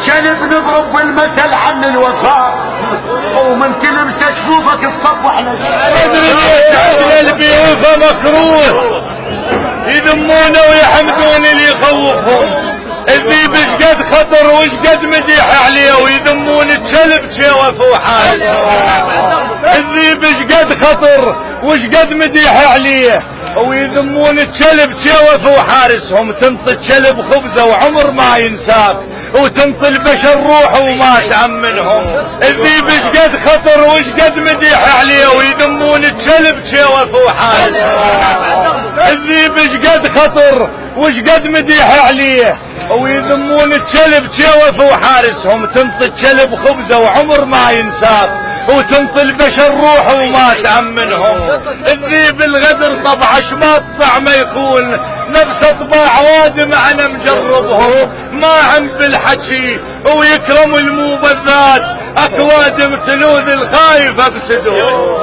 الشلب نضرب بالمثل عن الوفاء، ومن تلمس جفوفك الصبح مدري ليش البيوفه مكروه، يذمونه ويحمدون اللي يخوفهم. الذيب ايش قد خطر وايش قد مديح عليه، ويذمون الكلب شوف وحارس. الذيب ايش قد خطر وايش قد مديح عليه، ويذمون الكلب شوف وحارسهم. تنطي الكلب خبزه وعمر ما ينساك، وتنطي البشر روح وما تأمنهم. الذيب ايش قد خطر وايش قد مديح عليه، ويذمون الكلب شوف وحارسهم. الذيب ايش قد خطر وايش قد مديح عليه، ويذمون الكلب شوف وحارسهم. تنطي الكلب خبزه وعمر ما ينساك، وتنطي البشر روح وما تأمنهم. الذيب الغدر طبعه شماطع ما يخون، نفس طباع وادم انا مجربهم. ما عم بالحكي ويكرم الموبذات، اكوادم تلوذ الخايف افسدهم.